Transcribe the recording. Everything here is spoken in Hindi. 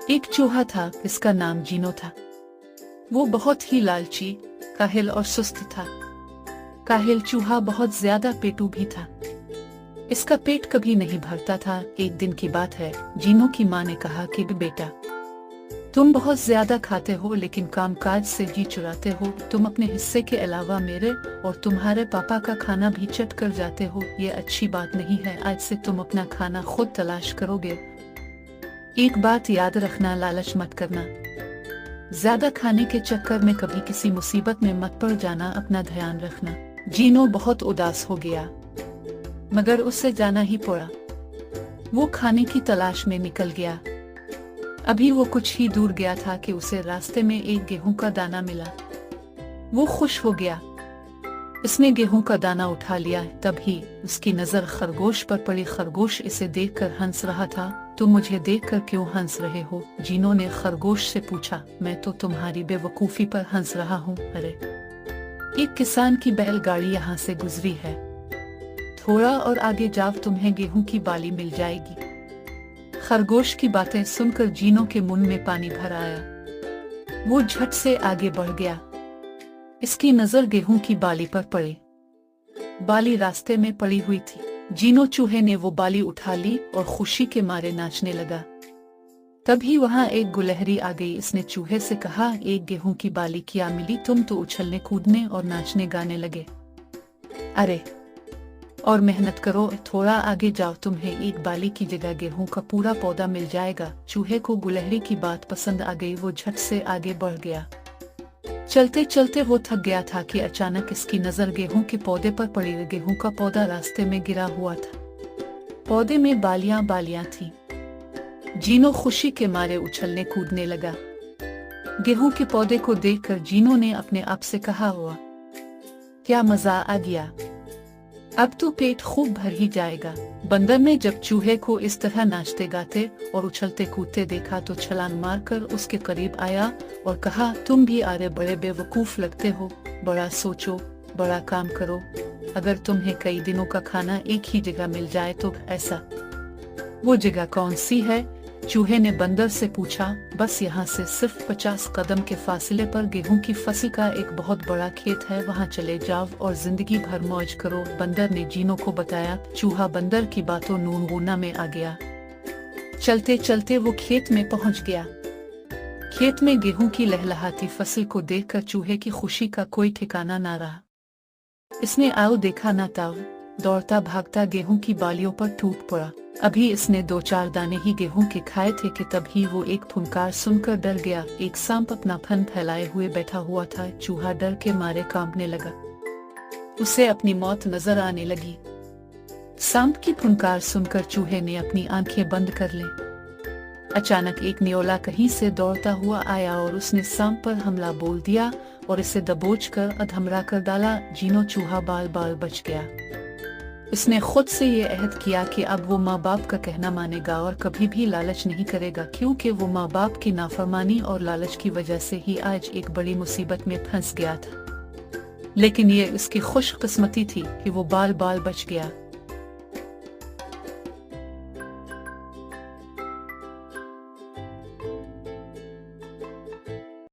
एक चूहा था, इसका नाम जीनो था। वो बहुत ही लालची, काहिल और सुस्त था। काहिल चूहा बहुत ज्यादा पेटू भी था। इसका पेट कभी नहीं भरता था। एक दिन की बात है, जीनो की माँ ने कहा कि बेटा, तुम बहुत ज्यादा खाते हो लेकिन कामकाज से जी चुराते हो। तुम अपने हिस्से के अलावा मेरे और तुम्हारे पापा का खाना भी चट कर जाते हो। ये अच्छी बात नहीं है। आज से तुम अपना खाना खुद तलाश करोगे। एक बात याद रखना, लालच मत करना। ज्यादा खाने के चक्कर में कभी किसी मुसीबत में मत पड़ जाना। अपना ध्यान रखना। जीनो बहुत उदास हो गया, मगर उससे जाना ही पड़ा। वो खाने की तलाश में निकल गया। अभी वो कुछ ही दूर गया था कि उसे रास्ते में एक गेहूं का दाना मिला। वो खुश हो गया। इसने गेहूं का दाना उठा लिया। तभी उसकी नजर खरगोश पर पड़ी। खरगोश इसे देखकर हंस रहा था। तुम मुझे देखकर क्यों हंस रहे हो? जीनो ने खरगोश से पूछा। मैं तो तुम्हारी बेवकूफी पर हंस रहा हूँ। अरे, एक किसान की बैलगाड़ी यहाँ से गुजरी है। थोड़ा और आगे जाओ, तुम्हें गेहूं की बाली मिल जाएगी। खरगोश की बातें सुनकर जीनो के मुंह में पानी भर आया। वो झट से आगे बढ़ गया। इसकी नजर गेहूं की बाली पर पड़ी। बाली रास्ते में पड़ी हुई थी। जीनो चूहे ने वो बाली उठा ली और खुशी के मारे नाचने लगा। तभी वहां एक गुलहरी आ गई। इसने चूहे से कहा, एक गेहूं की बाली क्या मिली? तुम तो उछलने कूदने और नाचने गाने लगे। अरे, और मेहनत करो, थोड़ा आगे जाओ, तुम्हें एक बाली की जगह गेहूं का पूरा पौधा मिल जाएगा। चूहे को गुलहरी की बात पसंद आ गई। वो झट से आगे बढ़ गया। चलते चलते वो थक गया था कि अचानक इसकी नजर गेहूं के पौधे पर पड़ी। गेहूं का पौधा रास्ते में गिरा हुआ था। पौधे में बालियां बालियां थी। जीनो खुशी के मारे उछलने कूदने लगा। गेहूं के पौधे को देखकर जीनो ने अपने आप से कहा, हुआ क्या मजा आ गया, अब तो पेट खूब भर ही जाएगा। बंदर ने जब चूहे को इस तरह नाचते गाते और उछलते कूदते देखा तो छलांग मारकर उसके करीब आया और कहा, तुम भी आरे बड़े बेवकूफ लगते हो। बड़ा सोचो, बड़ा काम करो। अगर तुम्हें कई दिनों का खाना एक ही जगह मिल जाए तो ऐसा, वो जगह कौन सी है? चूहे ने बंदर से पूछा। बस यहाँ से सिर्फ 50 कदम के फासले पर गेहूं की फसल का एक बहुत बड़ा खेत है। वहाँ चले जाओ और जिंदगी भर मौज करो। बंदर ने जीनो को बताया। चूहा बंदर की बातों नून में आ गया। चलते चलते वो खेत में पहुँच गया। खेत में गेहूं की लहलहाती फसल को देखकर चूहे की खुशी का कोई ठिकाना ना रहा। इसने आओ देखा ना ताओ, दौड़ता भागता गेहूं की बालियों पर टूट पड़ा। अभी इसने 2-4 दाने ही गेहूं के खाए थे कि तभी वो एक फुंकार सुनकर डर गया। एक सांप अपना फन फैलाए हुए बैठा हुआ था। चूहा डर के मारे कांपने लगा। उसे अपनी मौत नजर आने लगी। सांप की फुंकार सुनकर चूहे ने अपनी आंखें बंद कर ली। अचानक एक न्योला कहीं से दौड़ता हुआ आया और उसने सांप पर हमला बोल दिया और इसे दबोचकर अधमरा कर डाला। जीनो चूहा बाल बाल बच गया। इसने खुद से ये अहद किया कि अब वो माँ बाप का कहना मानेगा और कभी भी लालच नहीं करेगा, क्योंकि वो माँ बाप की नाफरमानी और लालच की वजह से ही आज एक बड़ी मुसीबत में फंस गया था। लेकिन ये उसकी खुशकिस्मती थी कि वो बाल बाल बच गया।